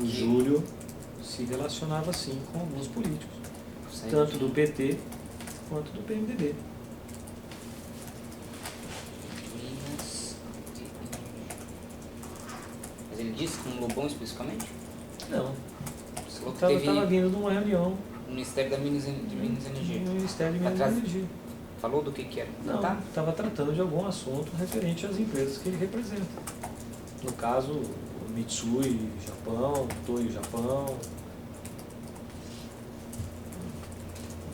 o Júlio se relacionava sim com alguns políticos, tanto do PT quanto do PMDB. Mas ele disse com o Lobão especificamente? Não. Você falou que Estava vindo de uma reunião no Ministério de Minas e Energia. no Ministério de Minas e Energia. Falou do que era? Não, estava tratando de algum assunto referente às empresas que ele representa. No caso, o Mitsui, Japão, Toyo, Japão.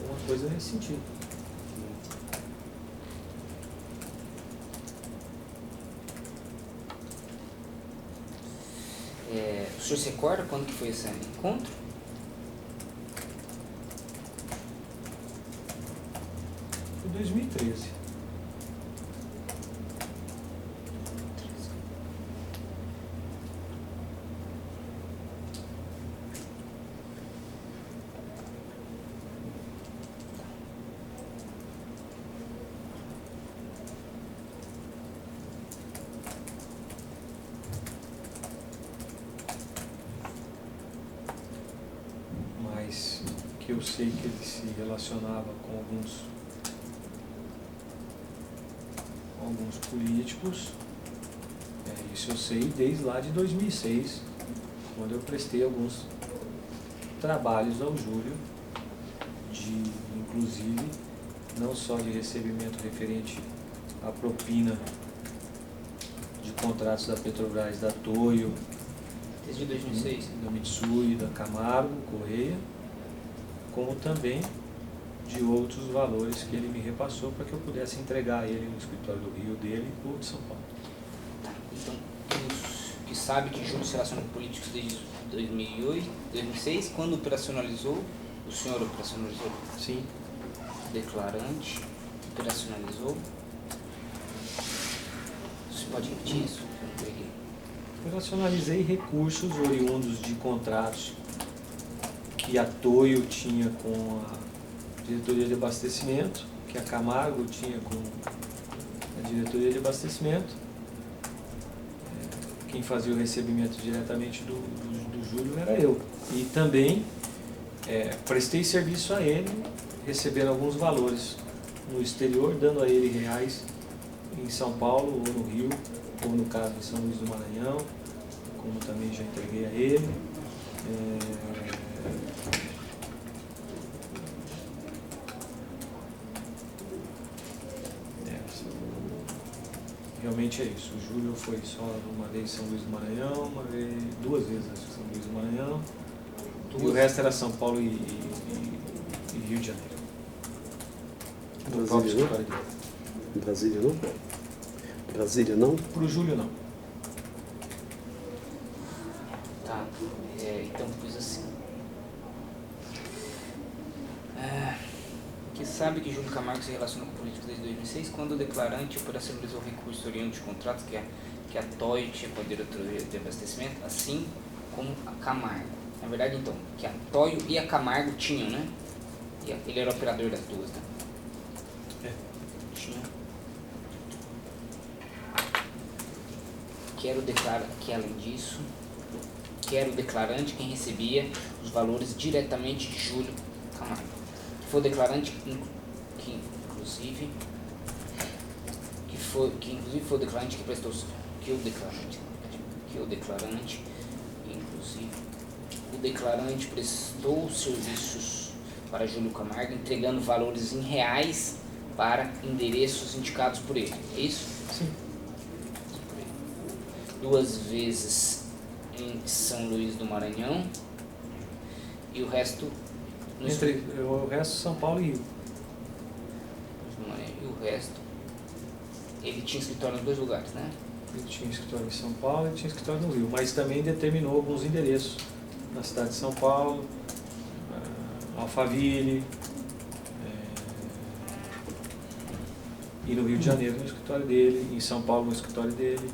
Alguma coisa nesse sentido. O senhor se recorda quando que foi esse encontro? Foi 2013. Mas que eu sei que ele se relacionava com alguns políticos, isso eu sei desde lá de 2006, quando eu prestei alguns trabalhos ao Júlio, inclusive, não só de recebimento referente à propina de contratos da Petrobras, da Toyo, Desde 2006? da Mitsui, da Camargo, Correia, como também de outros valores que ele me repassou para que eu pudesse entregar a ele no escritório do Rio dele ou de São Paulo. Então, que sabe que Júlio se relaciona com políticos desde 2008, 2006, quando operacionalizou, o senhor operacionalizou? Sim. Declarante, operacionalizou. Você pode repetir isso? Eu não peguei. Operacionalizei recursos oriundos de contratos que a Toyo tinha com a diretoria de abastecimento, que a Camargo tinha com a diretoria de abastecimento. Quem fazia o recebimento diretamente do Júlio era eu. E também prestei serviço a ele, recebendo alguns valores no exterior, dando a ele reais em São Paulo ou no Rio, ou no caso em São Luís do Maranhão, como também já entreguei a ele. Realmente é isso. O Júlio foi só uma vez em São Luís do Maranhão, duas vezes em São Luís do Maranhão, e o resto era São Paulo e Rio de Janeiro. Brasília não? Brasília não? Brasília não? Para o Júlio não. Tá, então pois assim. Que sabe que Júlio Camargo se relaciona com políticos desde 2006, quando o declarante operacionalizou recurso oriundo de contratos que a TOI tinha com a diretoria de abastecimento, assim como a Camargo. Na verdade, então, que a TOI e a Camargo tinham, né? Ele era operador das duas, né? Tinha. Quero declarar que, além disso, quero o declarante quem recebia os valores diretamente de Júlio Camargo. Que foi o declarante que inclusive foi o declarante que prestou o declarante prestou serviços para Júlio Camargo, entregando valores em reais para endereços indicados por ele. É isso? Sim. 2 vezes em São Luís do Maranhão e o resto O resto São Paulo e Rio. E o resto ele tinha escritório nos 2 lugares, né? Ele tinha escritório em São Paulo e tinha escritório no Rio, mas também determinou alguns endereços na cidade de São Paulo, Alphaville, e no Rio de Janeiro no escritório dele, em São Paulo no escritório dele.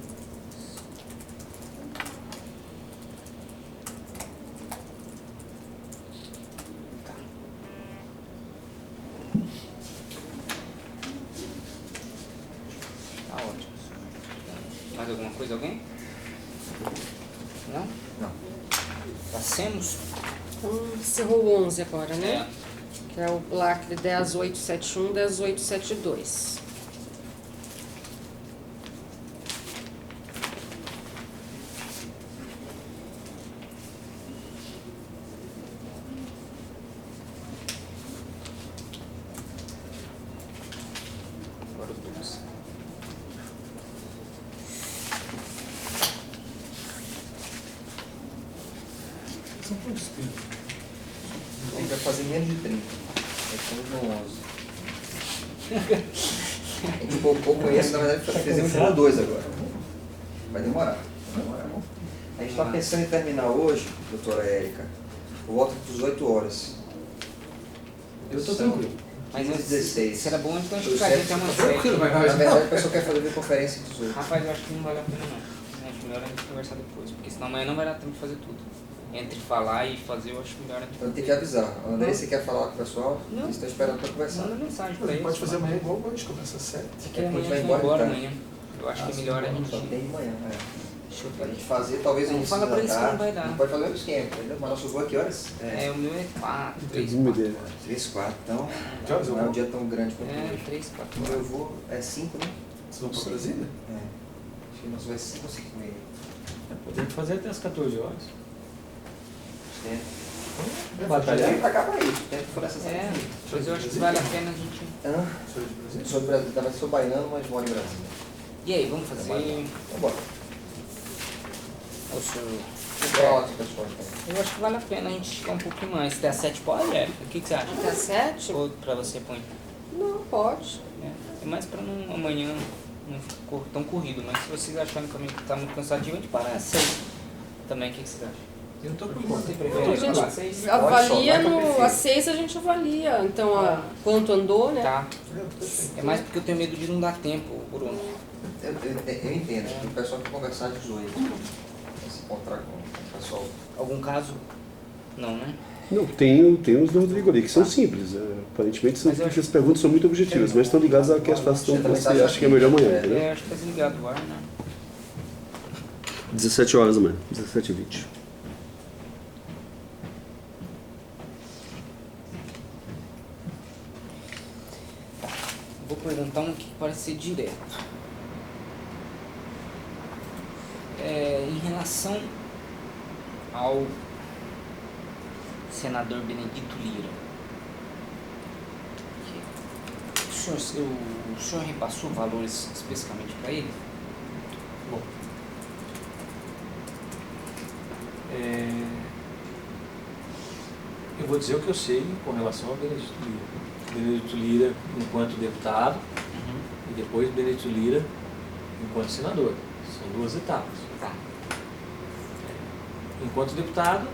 Tá ótimo. Mais alguma coisa, alguém? Não? Não. Passemos. Então, encerrou o 11 agora, né? É. Que é o lacre 10871, 10872. Agora o 12. São quantos pinos? A gente vai fazer menos de 30. Nós estamos no 11. A gente colocou com esse, na verdade, fizemos por 2 agora. Vai demorar. Vai demorar. A gente está pensando em terminar hoje, doutora Érica, por volta das 18 horas. Eu estou tranquilo. Mas 16. será bom então a gente Eu ficaria sei. até umas Tranquilo, 7. mas Na nós verdade, a pessoa quer fazer videoconferência 18. Rapaz, eu acho que não vale a pena não. Acho melhor a gente conversar depois, porque senão amanhã não vai dar tempo de fazer tudo. Entre falar e fazer, eu acho melhor a gente... Então tem que avisar. André, você quer falar com o pessoal? Não. Eles estão esperando para conversar. Manda mensagem pra A gente eles. pode fazer amanhã igual a gente começa às 7. Porque É, amanhã a gente vai a gente vai embora embora de tarde. amanhã. Eu acho que é sim, melhor a gente... Só tem de manhã, Deixa eu Pra ver. gente fazer, talvez Não, início fala da pra eles que não tarde. vai dar. Não pode fazer o esquema, entendeu? Mas nosso voo a que horas? É, o meu é 4, 3, Uma 4. ideia. 3, 4. Então, Que horas eu não é um vou? dia tão grande quanto É, hoje. 3, 4. O meu voo é 5, né? Vocês vão para Brasília? É. Acho que nosso voo é 5 ou 5 e meia. Podemos fazer até as 14 horas. É. Batalhar? Vem pra cá pra isso. Tem que for essa É, semana. mas eu acho que vale a pena a gente... Hã? Senhor de Brasília? Sou de Brasília, também sou baiano, mas moro em Brasília. E aí, vamos fazer... Então bora. O senhor... Pronto, pessoal. Então. Eu acho que vale a pena a gente ficar um pouquinho mais. Até às 7 pode, Érica? O que você acha? Até 7? Ou pra você põe? Não, pode. É mais pra não, amanhã não ficar tão corrido, mas se vocês acharem também que tá muito cansativo, a gente para às 6 também. O que vocês acham? Eu tô por Você conta. prefere A gente às 6? avalia vai que eu no... prefiro. Às 6 a gente avalia, então, quanto andou, né? Tá. É mais porque eu tenho medo de não dar tempo, Bruno. Eu entendo. O pessoal quer conversar às 18. Se encontrar com o pessoal. Algum caso? Não, né? Não, tem os do Rodrigo ali, que são simples. Aparentemente são, Mas eu acho- as perguntas são muito objetivas, mas estão ligadas à questão que você acha que é melhor amanhã, entendeu? É, acho que tá desligado o ar, né? 17 horas amanhã, 17h20. Vou perguntar um que parece ser direto. Em relação ao senador Benedito Lira, o senhor repassou valores especificamente para ele? Bom, eu vou dizer o que eu sei com relação ao Benedito Lira. Benedito Lira enquanto deputado e depois Benedito Lira enquanto senador. São duas etapas. Tá. Enquanto deputado,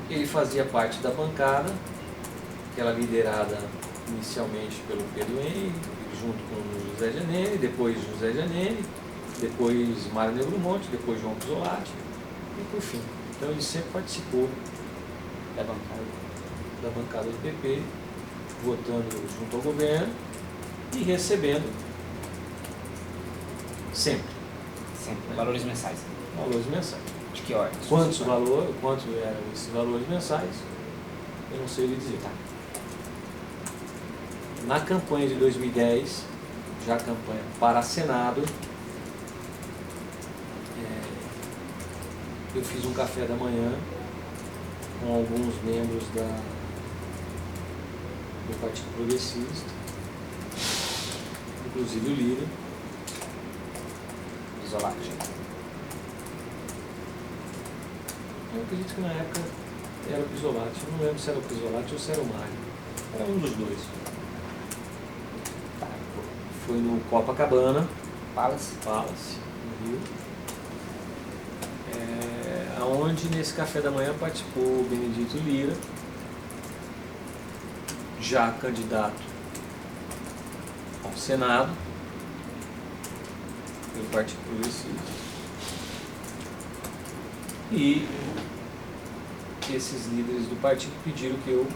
ele fazia parte da bancada, que era liderada inicialmente pelo Pedro Henrique, junto com o José Janene, depois José Janene, depois Mário Negromonte, depois João Pisolati, e por fim. Então ele sempre participou Da bancada. da bancada do PP, votando junto ao governo e recebendo sempre Sempre. Valores mensais. valores mensais. De que ordem? Quanto eram esses valores mensais, eu não sei lhe dizer. Tá. Na campanha de 2010, já a campanha para Senado, eu fiz um café da manhã com alguns membros do Partido Progressista, inclusive o Lira. Isolate. Eu acredito que na época era o Pisolati, eu não lembro se era o Pisolati ou se era o Mário. Era um dos dois. Tá. Foi no Copacabana, Palace. no Rio, aonde nesse café da manhã participou o Benedito Lira, já candidato ao Senado pelo Partido Progressista, e esses líderes do partido pediram que eu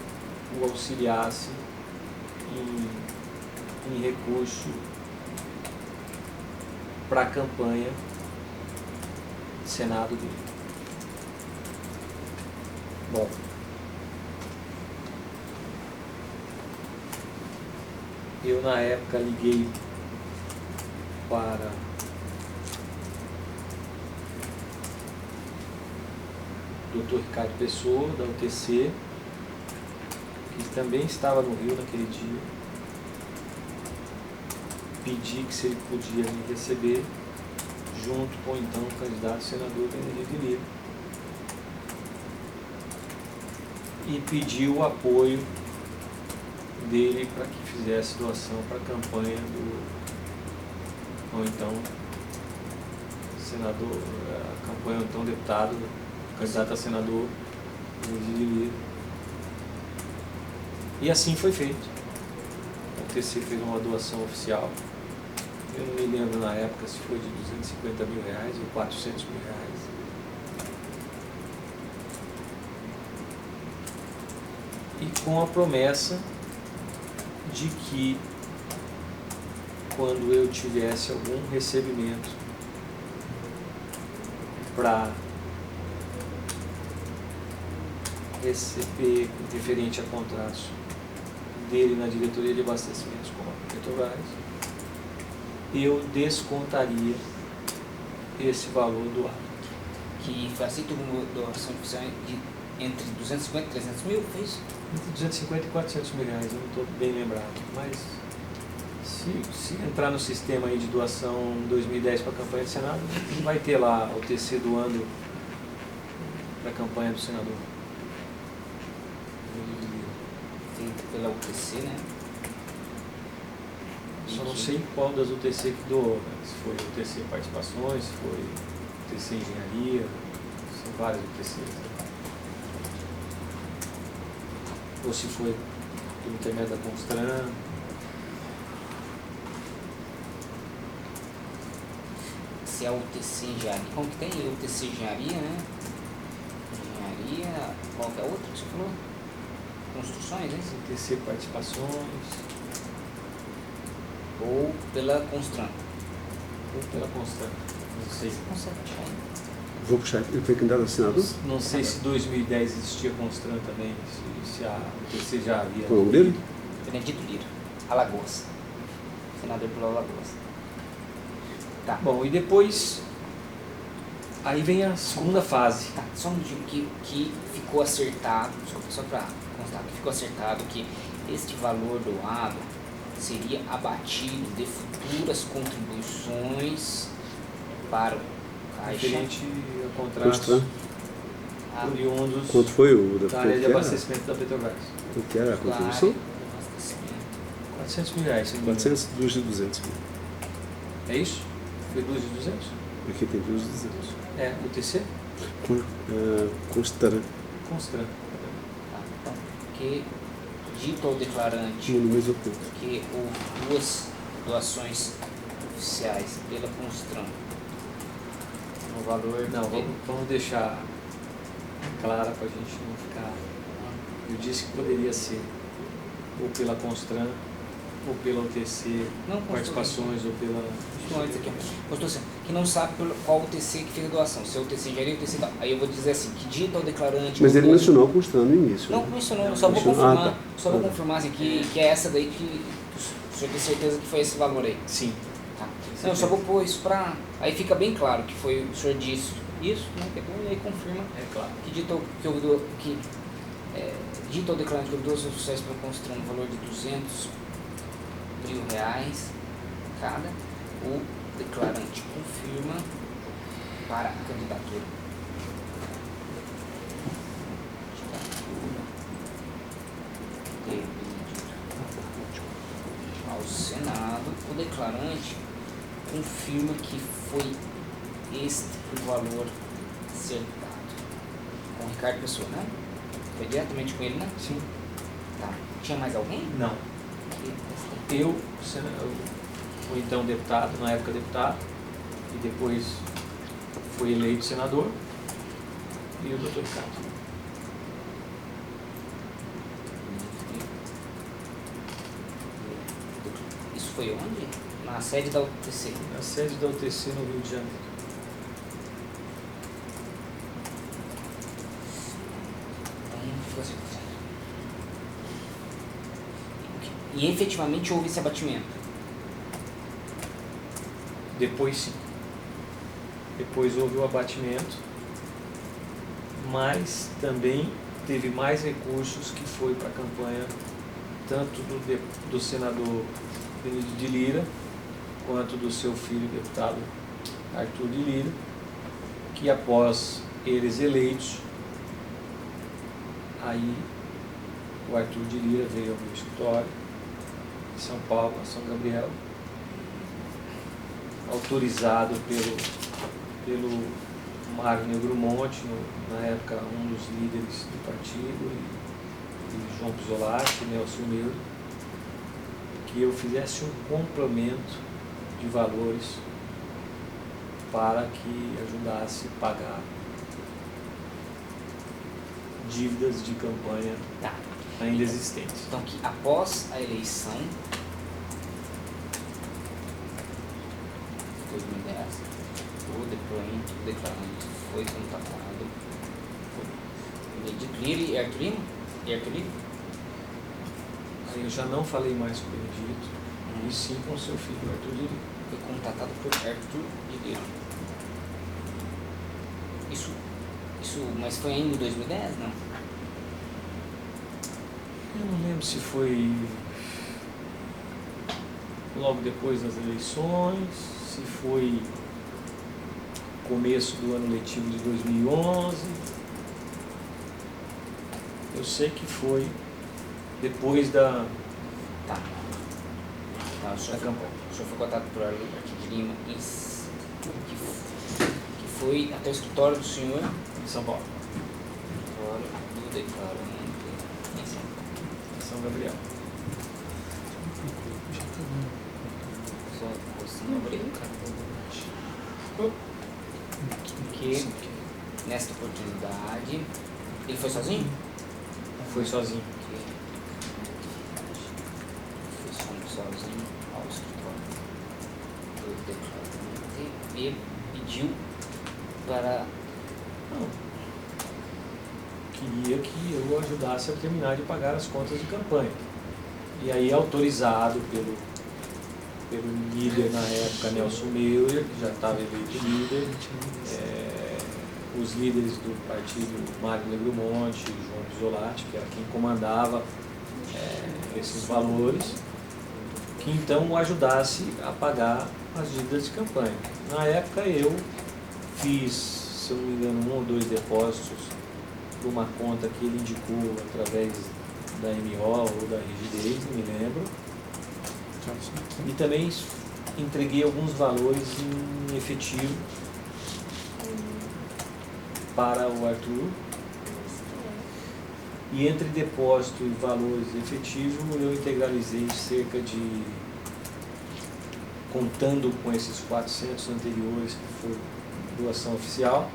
o auxiliasse em recurso para a campanha Senado dele. Bom, eu na época liguei para o Dr. Ricardo Pessoa, da UTC, que também estava no Rio naquele dia. Pedi que se ele podia me receber, junto com então o candidato senador Benedito Lira. E pedi o apoio dele para que fizesse doação para a campanha do, ou então, senador, a campanha, ou então deputado, candidato a senador, Benedito Lira. E assim foi feito. A UTC fez uma doação oficial. Eu não me lembro na época se foi de R$250 mil ou R$400 mil. E com a promessa de que quando eu tivesse algum recebimento para receber referente a contratos dele na diretoria de abastecimentos com a Petrobras, eu descontaria esse valor doado. Que foi aceito uma doação oficial de entre 250 e 300 mil, foi isso? Entre 250 e R$400 mil, eu não estou bem lembrado, mas se entrar no sistema aí de doação 2010 para a campanha do Senado, vai ter lá o TC doando para a campanha do senador. Feita pela UTC, né? Só não sei qual das UTC que doou, né? Se foi UTC Participações, se foi UTC Engenharia, são várias UTCs. Né? Ou se foi pelo intermédio da Constran. Se é a UTC Engenharia, como que tem? UTC Engenharia, né? Engenharia, qual que é a outra que você falou? Construções, hein? UTC Participações. Ou pela Constran. Ou pela Constran, não sei. Você consegue achar aí? Vou puxar. Ele foi candidato a senador? Não sei se em 2010 existia Constran também, se a UTC já havia. Qual é o nome dele? Benedito Lira, Alagoas. Senador pela Alagoas. Tá. Bom, e depois, aí vem a segunda fase. Tá, só um digo que ficou acertado, desculpa, só para constar, que ficou acertado que este valor doado seria abatido de futuras contribuições para o Caixa. Referente a contratos Constran. oriundos Quanto foi o da da área de que era? abastecimento da Petrobras. O que era a da contribuição? área de abastecimento. R$400 mil. se não me engano. 400, 2 de 200 mil. É isso? Foi 2 de 200? Aqui tem 2 de 200. É, UTC? Constran. Constran. Tá, então, que dito ao declarante No mesmo ponto. que houve duas doações oficiais pela Constran no valor Não, de- vamos deixar clara para a gente não ficar. Eu disse que poderia ser ou pela Constran, ou pela UTC, Não, participações, ou pela. Não, isso aqui, ó. Postou assim, que não sabe qual UTC que fez a doação, se é o UTC Engenharia ou UTC tal. Aí eu vou dizer assim, que dito ao declarante... Mas ele ou- mencionou a Constran no início. Não né? mencionou, eu só vou mencionou. confirmar, Ah, tá. só vou Ah, tá. confirmar assim, que é essa daí que o senhor tem certeza que foi esse valor aí. Sim. Tá. Não, eu só vou pôr isso pra... Aí fica bem claro que foi o senhor disse isso, né? E aí confirma É claro. que dito que houve dito ao declarante que houve duas oficiais para construir no valor de R$200 mil cada, o declarante confirma para a candidatura. Ao Senado, o declarante confirma que foi este o valor acertado. Com o Ricardo Pessoa, né? Foi diretamente com ele, né? Sim. Tá. Tinha mais alguém? Não. Eu fui então deputado, na época deputado, e depois fui eleito senador, e o doutor Ricardo. Isso foi onde? Na sede da UTC. Na sede da UTC no Rio de Janeiro. Prossiga. E efetivamente houve esse abatimento. Depois sim. Depois houve o abatimento, mas também teve mais recursos que foi para a campanha, tanto do senador Benedito de Lira, quanto do seu filho, deputado Arthur de Lira, que após eles eleitos, aí o Arthur de Lira veio ao meu escritório, em São Paulo, a São Gabriel, autorizado pelo Mário Negromonte, na época um dos líderes do partido, e João Pisolatti, Nelson Meuro, que eu fizesse um complemento de valores para que ajudasse a pagar dívidas de campanha Tá. ainda existentes. Então, que após a eleição, 2010, o declarante foi contatado por Benedito Lira e Arthur Lima? Aí eu já não falei mais com o Benedito, e sim com o seu filho, Arthur de Lira. Foi contatado por Arthur de Lira. Isso, mas foi ainda em 2010, não? Eu não lembro se foi logo depois das eleições, se foi começo do ano letivo de 2011. Eu sei que foi depois da Tá. Tá, o senhor foi contatado por Arthur de Lima, que foi até o escritório do senhor, em São Paulo, escritório do declarante em São Gabriel. São Gabriel. Que nesta oportunidade ele foi sozinho? Foi sozinho. Foi sozinho ao escritório do declarante e pediu para... Não. Queria que eu ajudasse a terminar de pagar as contas de campanha. E aí, autorizado pelo líder na época, Nelson Meurer, que já estava eleito líder, os líderes do partido, Mário Negromonte, João Pisolatti, que era quem comandava esses valores, que então o ajudasse a pagar as dívidas de campanha. Na época eu fiz, se eu não me engano, 1 ou 2 depósitos por uma conta que ele indicou através da MO ou da Rigidez, não me lembro. E também entreguei alguns valores em efetivo para o Arthur. E entre depósito e valores efetivos, eu integralizei cerca de, contando com esses 400 anteriores, que foi doação oficial,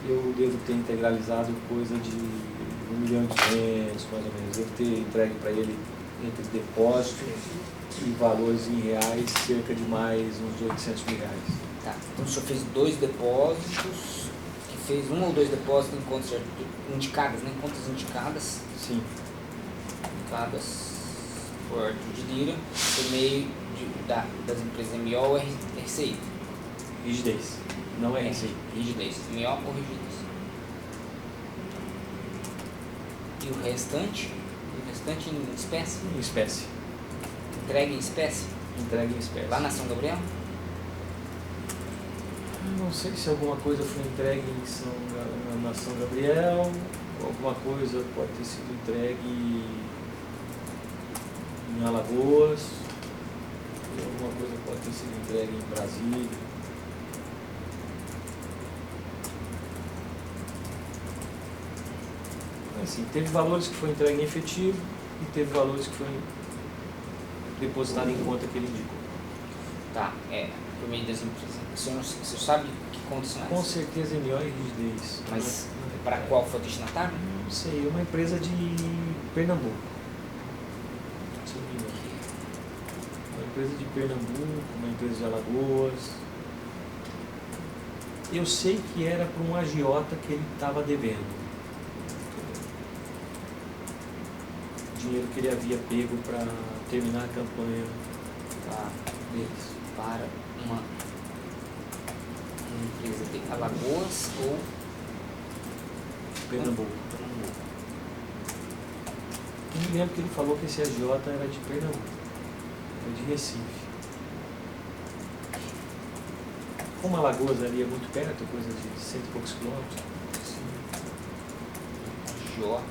eu devo ter integralizado coisa de 1,2 milhão, mais ou menos. Devo ter entregue para ele, entre depósito e valores em reais, cerca de mais uns 800 mil reais. Tá. Então o senhor fez 2 depósitos, que fez 1 ou 2 depósitos em contas indicadas, né? Em contas indicadas. Sim. Indicadas por Arthur de Lira, por meio das empresas MO ou RCI. Rigidez. Não é RCI. Rigidez. MO ou rigidez. E o restante em espécie? Em espécie. Entregue em espécie? Entregue em espécie. Lá na São Gabriel? Não sei se alguma coisa foi entregue na São Gabriel, alguma coisa pode ter sido entregue em Alagoas, e alguma coisa pode ter sido entregue em Brasília. Assim, teve valores que foi entregue em efetivo e teve valores que foi depositado em conta que ele indicou. Tá, por meio das empresas. O senhor sabe que contas são essas? Com certeza MO e Rigidez. Mas para qual foi o destinatário? Não sei, uma empresa de Pernambuco. Se eu não me engano. Uma empresa de Pernambuco, uma empresa de Alagoas. Eu sei que era para um agiota que ele estava devendo. dinheiro que ele havia pego para terminar a campanha Tá. deles. Para uma empresa de Alagoas ou Pernambuco. Pernambuco. Eu me lembro que ele falou que esse agiota era de Pernambuco, era de Recife. Como Alagoas ali é muito perto, coisa de 100 e poucos quilômetros. J.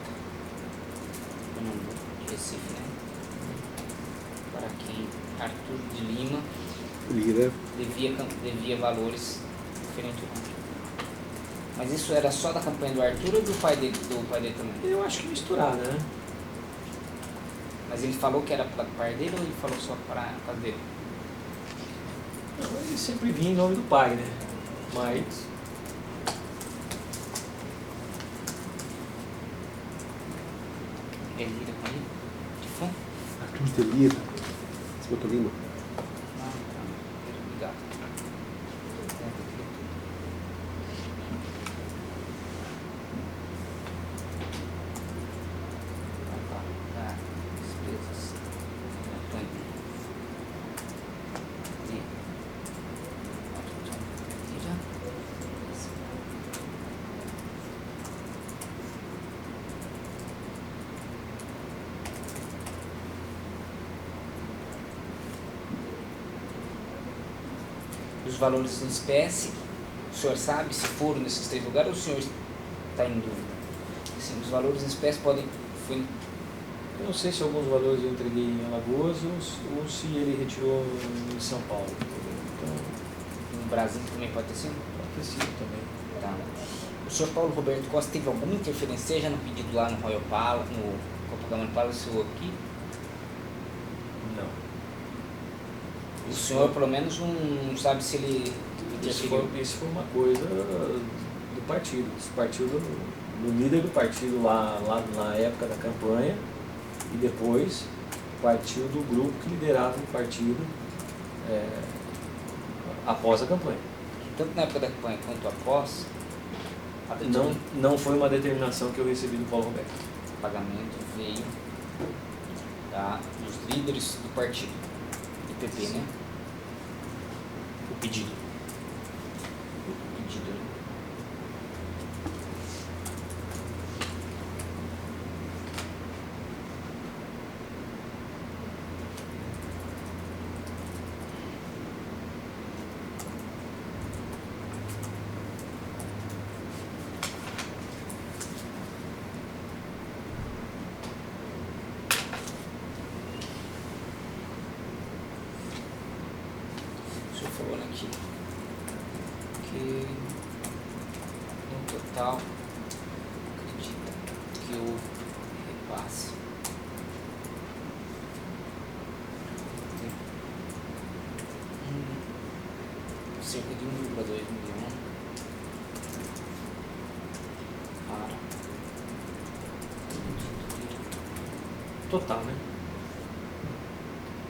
Pernambuco, de Recife, né? Para quem Arthur de Lima Lira. devia valores diferentes ao Arthur. Mas isso era só da campanha do Arthur ou do pai dele também? Eu acho que misturada, né? Mas ele falou que era para o pai dele ou ele falou só para a casa dele? Não, ele sempre vinha em nome do pai, né? Mas Ele lida com ele? De fã? Arthur de Lira. Você botou Lima? Não, tá. Obrigado. Despesas. Os valores em espécie, o senhor sabe se foram nesses 3 lugares ou o senhor está em dúvida? Assim, os valores em espécie podem... eu não sei se alguns valores eu entreguei em Alagoas ou se ele retirou em São Paulo. Então, No Brasil também pode ter sido? pode ter sido também. Tá. O senhor Paulo Roberto Costa teve alguma interferência, seja no pedido lá no Royal Palace, no Copacabana Palace ou aqui? Não. O senhor, pelo menos, não sabe se ele interferiu. Isso foi uma coisa do partido. Isso partiu do líder do partido lá na época da campanha e depois partiu do grupo que liderava o partido após a campanha. Tanto na época da campanha quanto após, Não foi uma determinação que eu recebi do Paulo Roberto. o pagamento veio dos líderes do partido, do PP, né? O pedido. O pedido, né? O senhor falou aqui que no total acredita que houve repasse de cerca de 1,2 milhão para Total, né?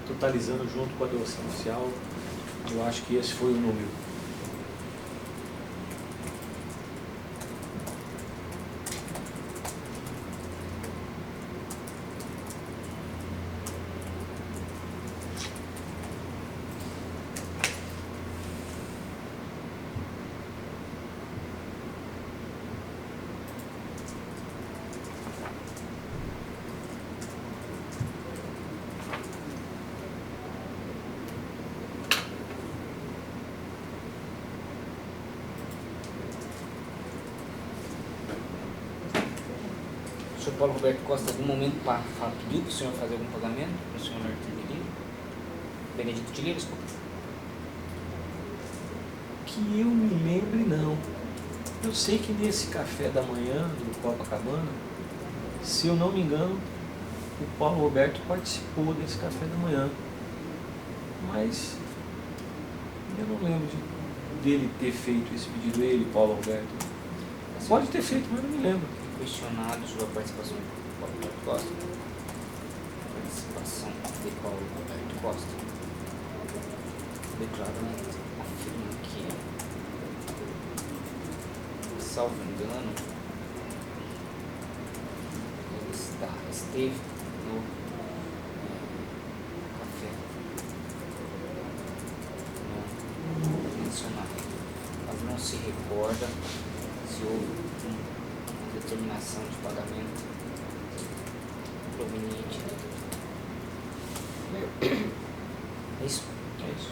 Totalizando junto com a doação oficial, eu acho que esse foi o número. O senhor Paulo Roberto Costa, em algum momento, pediu para o senhor fazer algum pagamento para o senhor Arthur de Lira? Benedito de Lira, desculpa. Que eu me lembre, não. Eu sei que nesse café da manhã do Copacabana, se eu não me engano, o Paulo Roberto participou desse café da manhã. Mas eu não lembro dele ter feito esse pedido, ele, Paulo Roberto. Pode ter feito, mas não me lembro. Questionado sobre a participação de Paulo Roberto Costa. Participação de Paulo Roberto Costa. Declarante afirma que, salvo engano, ele esteve no café. Não mencionado. Mas não se recorda se houve uma determinação de pagamento proveniente. É isso? É isso.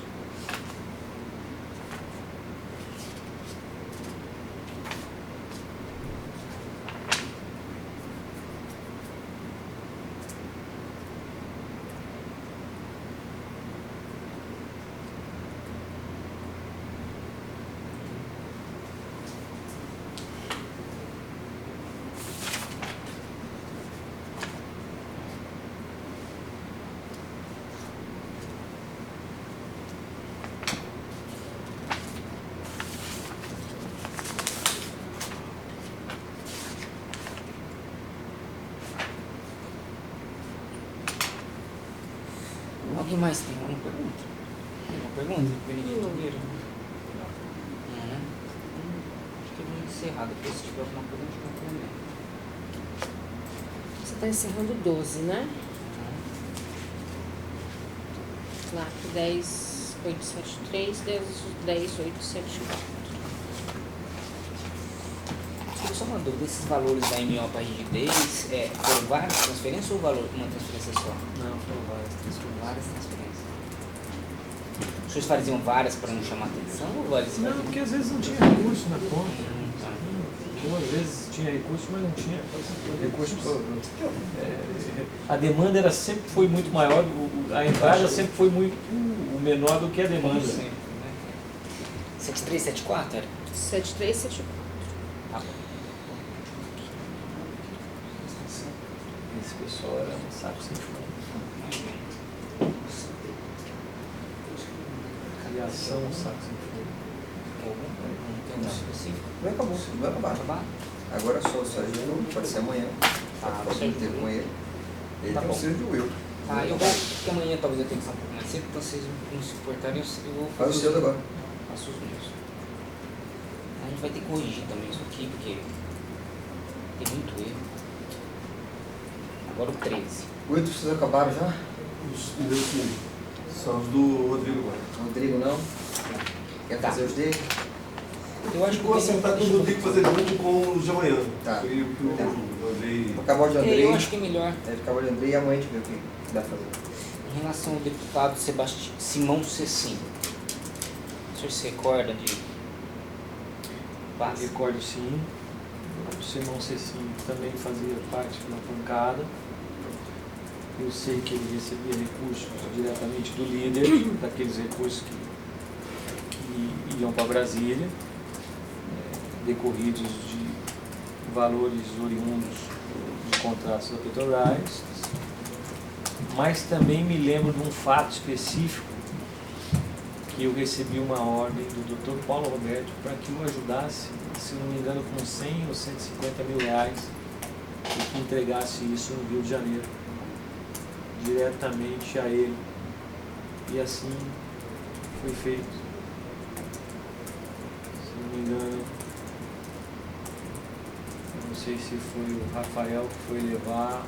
Alguém mais tem alguma pergunta? Tem uma pergunta? Benedito Vieira? Não, né? Acho que eu vou encerrar. Depois, se tiver alguma coisa, a gente vai aprender. Você está encerrando 12, né? Lá, 10.873, 10.874. Só uma dúvida, esses valores da MO para rigidez, foram várias transferências ou uma transferência só? Não, foram várias transferências. Várias transferências. Os senhores faziam várias para não chamar atenção ou várias? Não, porque às vezes não tinha recurso na conta. Tá. Ou às vezes tinha recurso, mas não tinha recurso. A demanda era sempre foi muito maior, a entrada sempre foi muito menor do que a demanda. Sempre, né? 7374 era? 7374. Tá bom. Esse pessoal era um saco sem fundo. Criação, um saco sem fundo. Não tem um específico? Não acabou, não vai acabar. Acabar? Agora é só o Sérgio Will, pode ser amanhã. Ah, Pode Sérgio ter Will. com ele. Ele Tá tem bom. o Sérgio Will. Ah, eu vou, porque amanhã talvez eu tenha que estar um pouco mais cedo, então vocês não se importarem, eu vou Faz o os seu agora. Faço os meus. A gente vai ter que corrigir também isso aqui, porque tem muito erro. Agora o 13. O 8 vocês acabaram já? São os do Rodrigo agora. Rodrigo não? Quer Tá. fazer os dele? Eu acho que Ficou assentado no Rodrigo fazer junto com os de amanhã. Tá. Foi o que eu andei. Acabou de Andrei. eu acho que é melhor. Acabou de Andrei e amanhã a gente vê o que dá pra fazer. Em relação ao deputado Simão Cecim, o senhor se recorda de base? Recordo sim. O Simão Cecim também fazia parte da bancada. Eu sei que ele recebia recursos diretamente do líder, daqueles recursos que iam para Brasília, decorridos de valores oriundos de contratos da Petrobras. Mas também me lembro de um fato específico que eu recebi uma ordem do Dr. Paulo Roberto para que eu ajudasse, se não me engano, com 100 ou 150 mil reais, e que entregasse isso no Rio de Janeiro, diretamente a ele. E assim foi feito. Se não me engano, eu não sei se foi o Rafael que foi levar,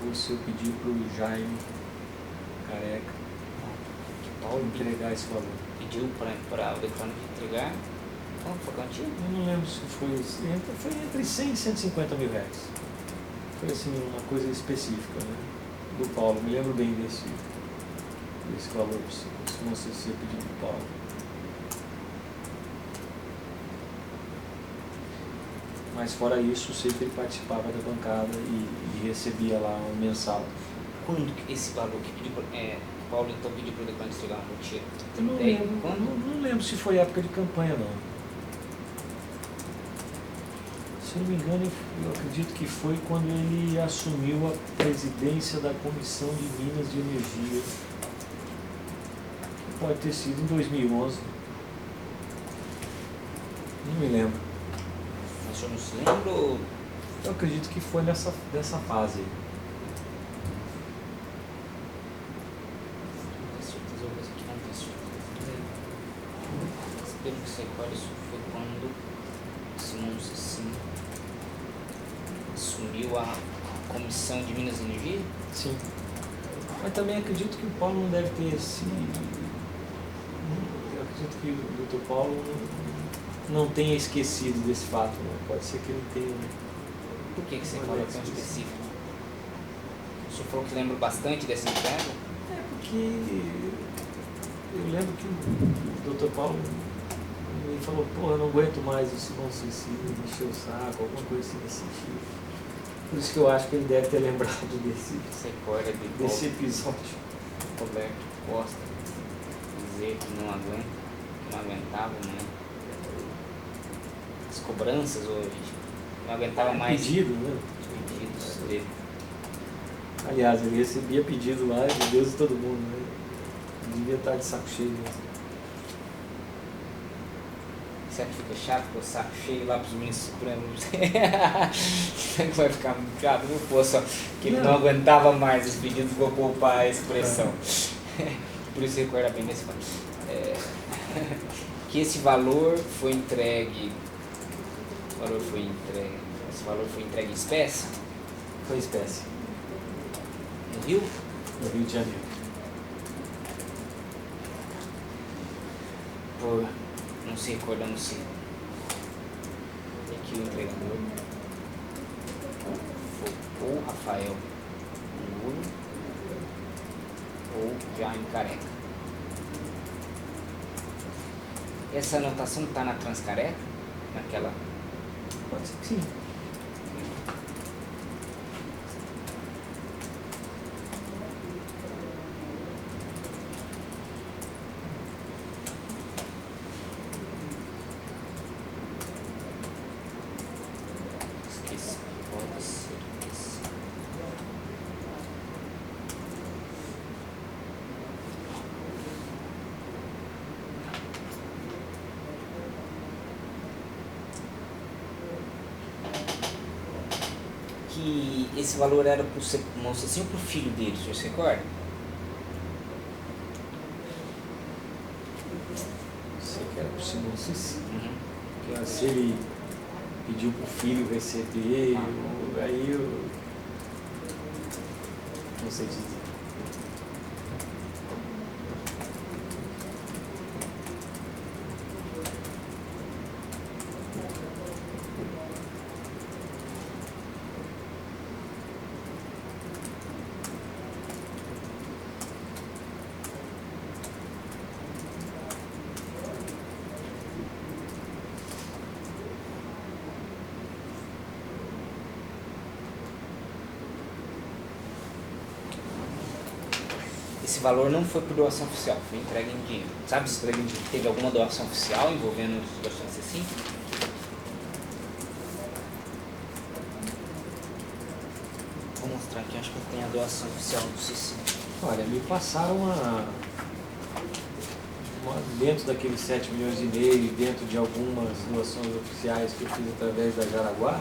ou se eu pedi para o Jaime Careca Paulo entregar esse valor. pediu para o declarante entregar. Quanto foi quantia? Eu não lembro se foi entre 100 e 150 mil reais. Foi assim, uma coisa específica, né? Do Paulo, me lembro bem desse valor, se não sei se é pedido do Paulo. Mas fora isso, eu sei que ele participava da bancada e recebia lá um mensal. Quando que esse valor que pediu Paulo então pediu para o declarante entregar uma quantia? Eu não Tem lembro, quando? não lembro se foi época de campanha, não. Se não me engano, eu acredito que foi quando ele assumiu a presidência da Comissão de Minas de Energia. Pode ter sido em 2011. Não me lembro. O senhor não se lembra ou... Eu acredito que foi dessa fase aí. Não tenho certeza, eu vou ver se aqui não tem certeza. Pelo que se recorda, isso foi quando Simão Cecim assumiu a Comissão de Minas e Energia? Sim. Mas também acredito que o Paulo não deve ter esse... Eu acredito que o Dr. Paulo não tenha esquecido desse fato, né? Pode ser que ele tenha... Por que você fala tão específico? O senhor falou que lembra bastante dessa entrega? É porque eu lembro que o Dr. Paulo me falou, pô, eu não aguento mais o Simão Cici, me encheu o saco, alguma coisa assim nesse sentido. Por isso que eu acho que ele deve ter lembrado Você recorda de desse episódio. Roberto Costa dizer que não aguentava, né? As cobranças hoje, não aguentava mais Pedido, né? os pedidos dele. Aliás, ele recebia pedido lá de Deus e todo mundo, né? Devia estar de saco cheio mesmo. Será que fica chato com o saco cheio lá pros ministros supremos? Será que vai ficar muito chato? Não fosse só que ele não aguentava mais os pedidos, vou poupar a expressão. Por isso recorda bem desse fato. Que esse valor foi entregue. Esse valor foi entregue em espécie Foi espécie. no Rio? No Rio de Janeiro. Por não se recordando se é que o entregador foi ou Rafael Nulo ou Jaime Careca. Essa anotação está na Transcareca? Naquela. Pode ser que sim. Esqueci. Pode ser esse. Que esse valor era para o Simão Cici ou para o filho dele, o senhor se recorda? Sei que era pro Simão Cici. Uhum. Que se ele pediu pro filho receber, aí eu não sei dizer. Esse valor não foi por doação oficial, foi entregue em dinheiro. Sabe se teve alguma doação oficial envolvendo os doações assim? Vou mostrar aqui, acho que tem a doação oficial do Cici. Olha, me passaram dentro daqueles 7 milhões e meio, dentro de algumas doações oficiais que eu fiz através da Jaraguá,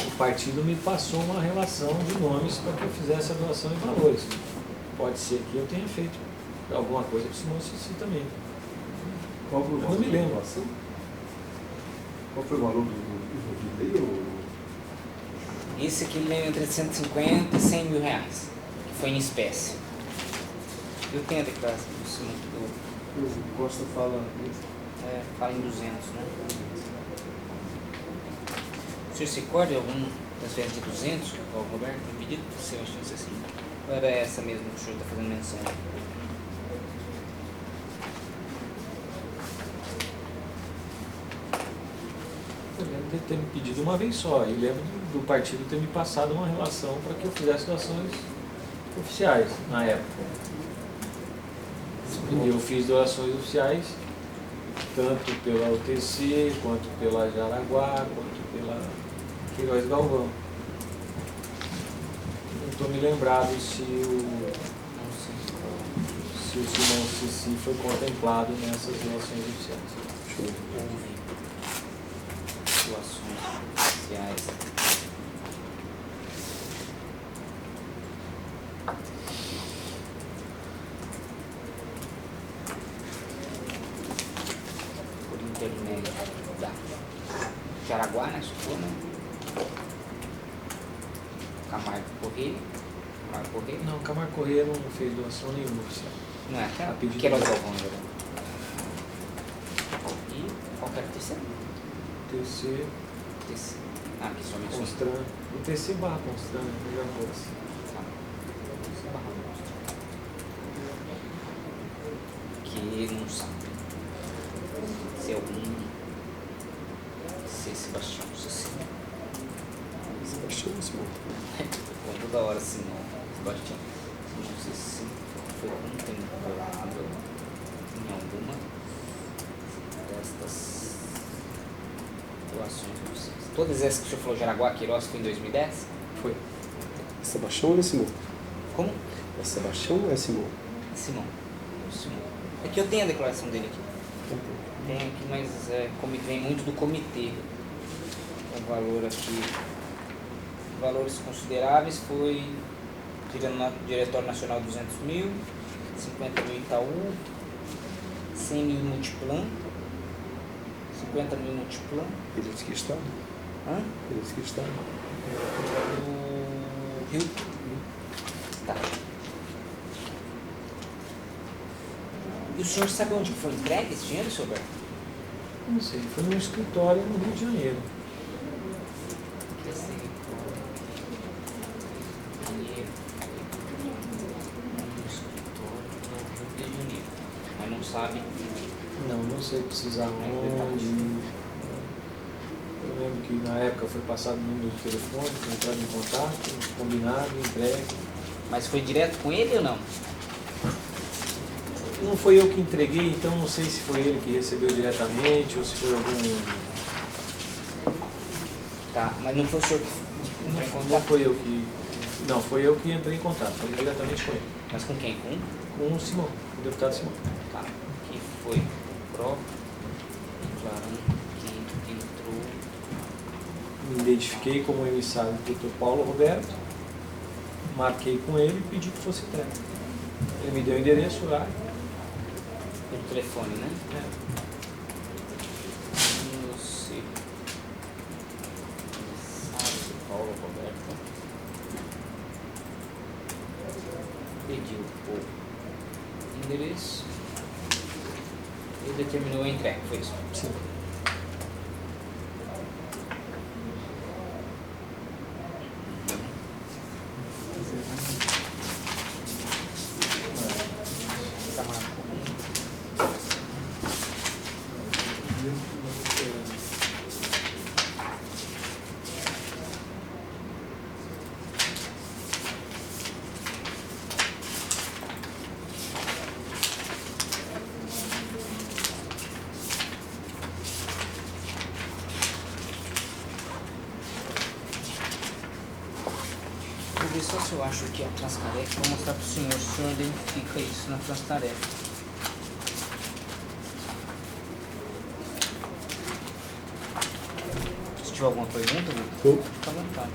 o partido me passou uma relação de nomes para que eu fizesse a doação em valores. Pode ser que eu tenha feito alguma coisa para o Simão Cici também. Qual foi o Eu valor não me lembro. da doação? Qual foi o valor do envolvido aí? Esse aqui ele lembra entre 150 e 100 mil reais, que foi em espécie. Eu tenho a declaração do Simão do O Costa fala... fala em 200, né? O senhor se recorda de algum transferência de 200 ao Roberto tem pedido? Se eu acho assim. Ou era essa mesmo que o senhor está fazendo menção? Eu lembro de ter me pedido uma vez só, e lembro do partido ter me passado uma relação para que eu fizesse doações oficiais na época. E eu fiz doações oficiais tanto pela UTC, quanto pela Jaraguá, quanto pela Queiroz Galvão. Não estou me lembrado se o Simão Cici foi contemplado nessas doações oficiais. Houve doações oficiais. Por intermédio da Jaraguá, né? Supor, né? Camargo Correia. Camargo Correia. Não, Camargo Corrêa não fez doação nenhuma oficial. Não é aquela? A pedido Queiroz dele. Galvão, né? E qual que era o terceiro? TC, Terceiro. Ah, aqui somente um. Constran. O TC barra Constran, melhor coisa. Que não sabe se é algum se Sebastião Cecílio. Sebastião Simão. Toda hora Simão Sebastião Simão Cecílio foi contemplado em alguma destas doações do CIS. Todas essas que o senhor falou, Jaraguá, Queiroz, foi em 2010? Foi. É Sebastião ou é Simão? Como? É Sebastião ou é Simão? Simão. Simão. É que eu tenho a declaração dele aqui. Tem aqui, mas vem muito do comitê. O valor aqui, valores consideráveis foi Diretório Nacional 200 mil, 50 mil Itaú, 100 mil Multiplan, 50 mil Multiplan. Ele disse que estado? Hã? Ele disse que estado. Do Rio. Tá. E o senhor sabe onde foi entregue esse dinheiro, senhor Alberto? Não sei, foi num escritório no Rio de Janeiro. Mas não sabe. Não sei precisar onde. Eu lembro que na época foi passado o número de telefone, foi entrado em contato, combinado, entregue. Mas foi direto com ele ou não? Não foi eu que entreguei, então não sei se foi ele que recebeu diretamente ou se foi algum. Tá, mas não foi o senhor que entrou em Não contato? foi eu que. Não, foi eu que entrei em contato, falei diretamente com ele. Mas com quem? Com? Com o Simão, o deputado Simão. Tá. Que foi o próprio declarante que entrou. Me identifiquei como emissário do Dr. Paulo Roberto, marquei com ele e pedi que fosse entregue. Ele me deu o endereço lá. Pelo telefone, né? É. Você. Paulo Roberto. Pediu o endereço e determinou a entrega, foi isso? Sim. Vou ver só se eu acho aqui a Transtarefa, vou mostrar para o senhor identifica isso na Transtarefa. Se tiver alguma pergunta, Tô. fica à vontade.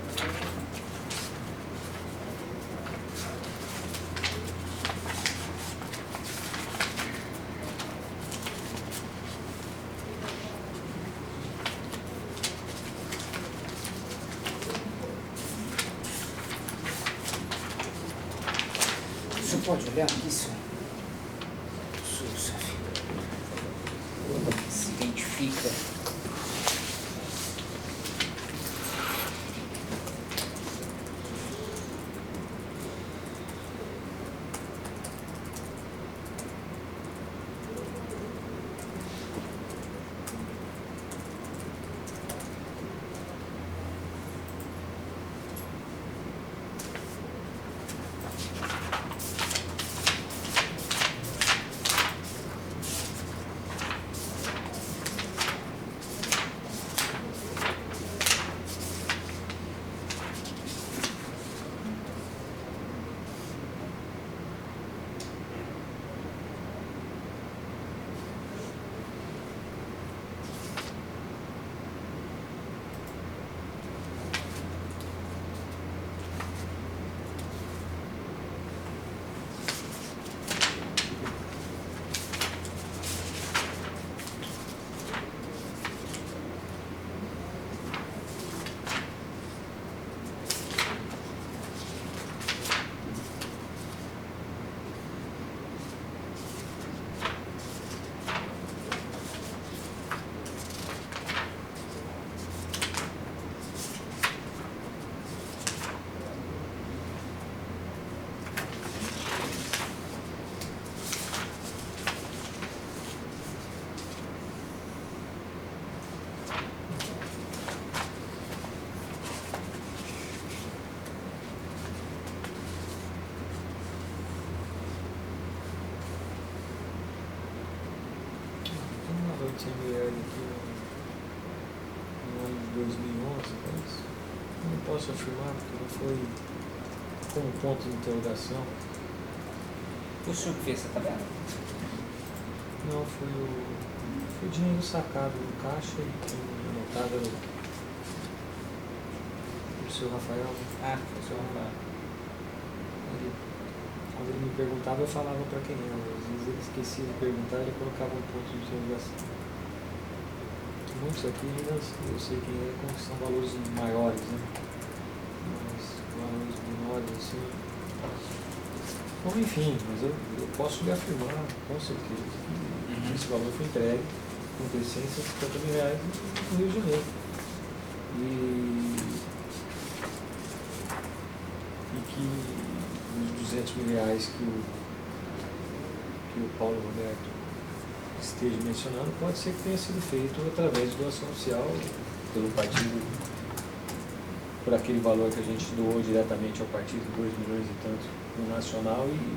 Você pode olhar aqui, senhor? Se identifica. posso afirmar, porque não foi como ponto de interrogação. O senhor que fez essa tabela? Não, foi o dinheiro sacado no caixa e anotado o seu Rafael. Ah, foi o senhor Rafael. Quando ele me perguntava, eu falava para quem era. Às vezes ele esquecia de perguntar, ele colocava um ponto de interrogação. Muitos aqui ainda eu sei quem é, como são valores maiores, né? Mas valores menores, assim. Bom, enfim, mas eu posso lhe afirmar, com certeza, que esse valor foi entregue com decência R$50.000 no Rio de Janeiro. E que os R$200.000 que o Paulo Roberto esteja mencionando, pode ser que tenha sido feito através de doação social pelo partido, por aquele valor que a gente doou diretamente ao partido, 2 milhões e tanto no nacional, e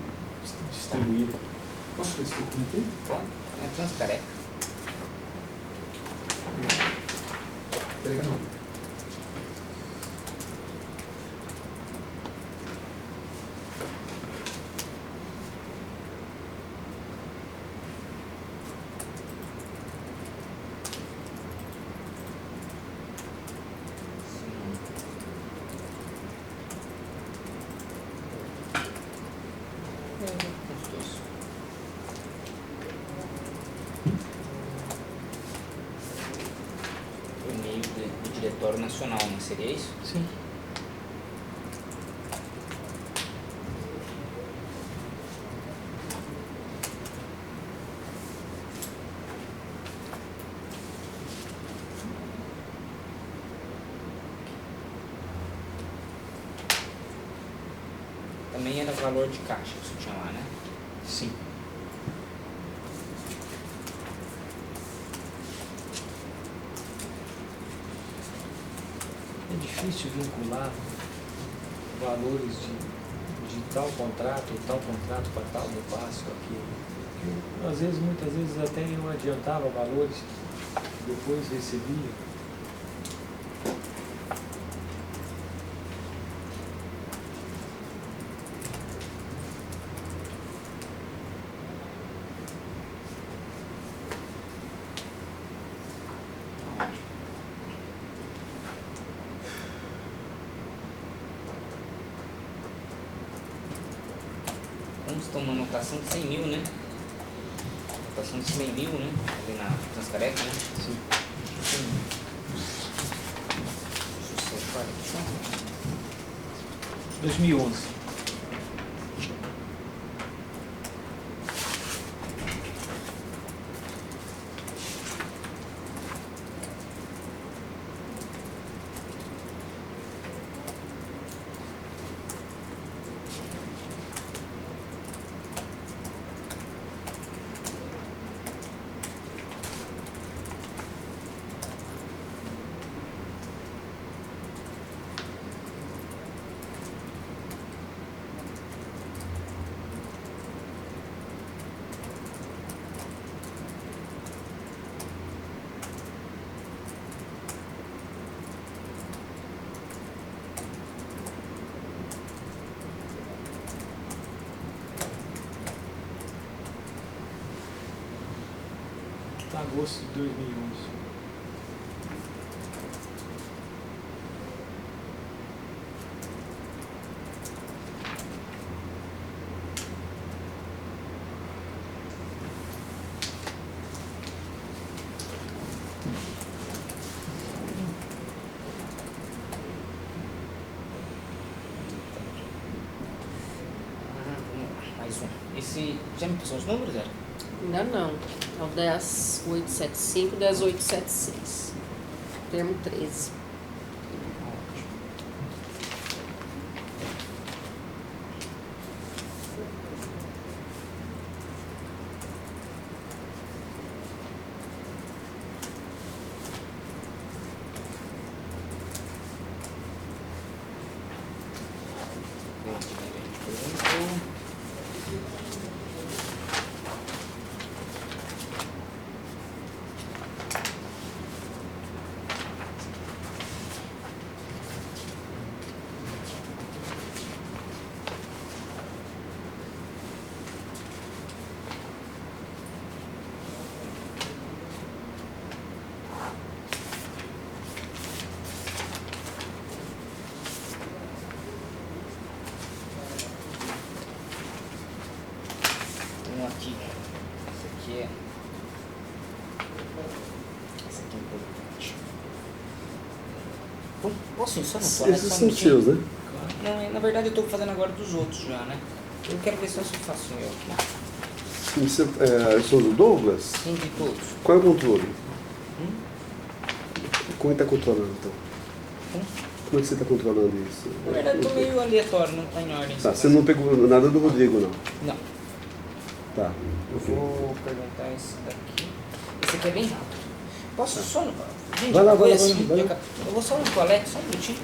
distribuir. Posso ver esse documento aí? Pode? É transcareca. Pega não. Custoso. Por meio do Diretório Nacional, não seria isso? Sim. Também era valor de caixa que você tinha lá, né? Sim. É difícil vincular valores de tal contrato para tal repasse ou aquilo. Porque, às vezes, muitas vezes até eu adiantava valores, depois recebia. Consta uma anotação de 100 mil, né? Anotação de 100 mil, né? Ali na transcareca, né? Sim. Sucesso, olha aqui. 2011. Agosto de 2011. Mais um. Esse. Já me passou os números, Zé? Ainda não. É o 10875, 10876. Termo 13. Posso ir só no toalete? Esses Só um são minutinho? seus, né? Não, na verdade eu estou fazendo agora dos outros já, né? Eu quero ver se eu faço o meu aqui. Sim, são do Douglas? Sim, de todos. Qual é o controle? Como é que está controlando, então? Como é que você está controlando isso? Na verdade eu tô meio aleatório, não tá em ordem. Tá, você não pegou nada do Rodrigo, não? Não. Tá. Eu vou perguntar esse daqui. Esse aqui é bem rápido. Posso só... Gente, Vai lá, foi vai lá, assim, vai lá. eu vou só no toalete, só um minutinho.